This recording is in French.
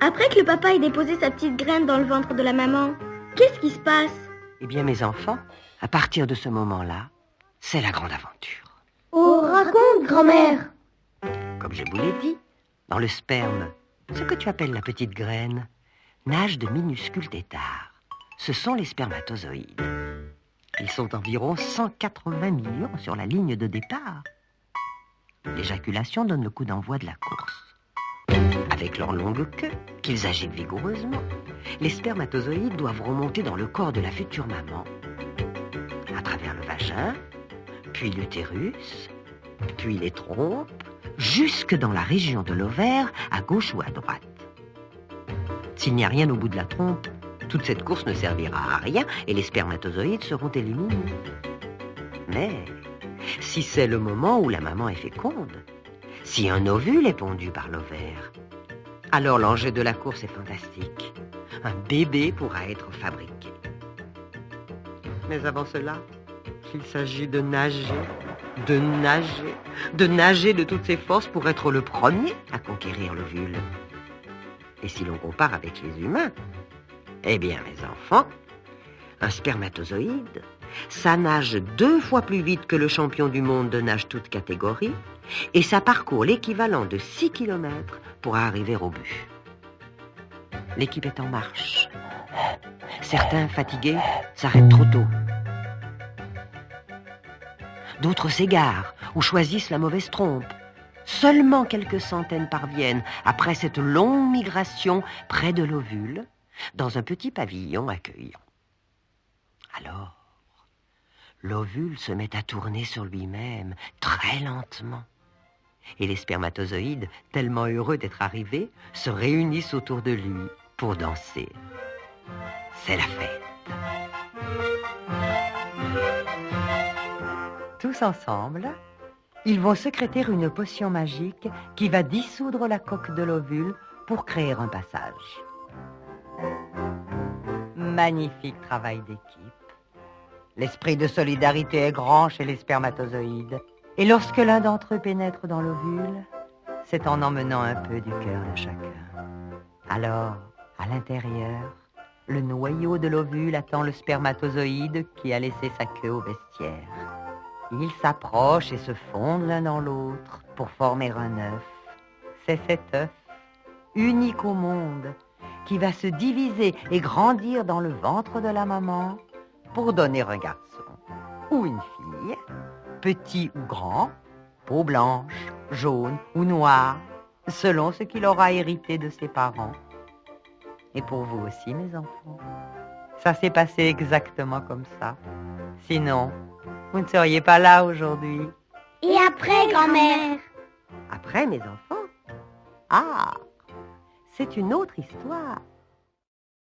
Après que le papa ait déposé sa petite graine dans le ventre de la maman, qu'est-ce qui se passe? Eh bien, mes enfants, à partir de ce moment-là, c'est la grande aventure. Oh, raconte, grand-mère. Comme je vous l'ai dit, dans le sperme, ce que tu appelles la petite graine, nagent de minuscules têtards. Ce sont les spermatozoïdes. Ils sont environ 180 millions sur la ligne de départ. L'éjaculation donne le coup d'envoi de la course. Avec leur longue queue, qu'ils agitent vigoureusement, les spermatozoïdes doivent remonter dans le corps de la future maman, à travers le vagin, puis l'utérus, puis les trompes, jusque dans la région de l'ovaire, à gauche ou à droite. S'il n'y a rien au bout de la trompe, toute cette course ne servira à rien et les spermatozoïdes seront éliminés. Mais si c'est le moment où la maman est féconde, si un ovule est pondu par l'ovaire, alors l'enjeu de la course est fantastique. Un bébé pourra être fabriqué. Mais avant cela, il s'agit de nager, de nager, de nager de toutes ses forces pour être le premier à conquérir l'ovule. Et si l'on compare avec les humains, eh bien, mes enfants, un spermatozoïde, ça nage 2 fois plus vite que le champion du monde de nage toute catégorie et ça parcourt l'équivalent de 6 kilomètres pour arriver au but. L'équipe est en marche. Certains, fatigués, s'arrêtent trop tôt. D'autres s'égarent ou choisissent la mauvaise trompe. Seulement quelques centaines parviennent, après cette longue migration près de l'ovule, dans un petit pavillon accueillant. Alors, l'ovule se met à tourner sur lui-même, très lentement. Et les spermatozoïdes, tellement heureux d'être arrivés, se réunissent autour de lui pour danser. C'est la fête. Tous ensemble, ils vont sécréter une potion magique qui va dissoudre la coque de l'ovule pour créer un passage. Magnifique travail d'équipe. L'esprit de solidarité est grand chez les spermatozoïdes. Et lorsque l'un d'entre eux pénètre dans l'ovule, c'est en emmenant un peu du cœur de chacun. Alors, à l'intérieur, le noyau de l'ovule attend le spermatozoïde qui a laissé sa queue au vestiaire. Ils s'approchent et se fondent l'un dans l'autre pour former un œuf. C'est cet œuf, unique au monde, qui va se diviser et grandir dans le ventre de la maman pour donner un garçon ou une fille, petit ou grand, peau blanche, jaune ou noire, selon ce qu'il aura hérité de ses parents. Et pour vous aussi, mes enfants, ça s'est passé exactement comme ça. Sinon, vous ne seriez pas là aujourd'hui. Et après, grand-mère? Après, mes enfants? Ah, c'est une autre histoire.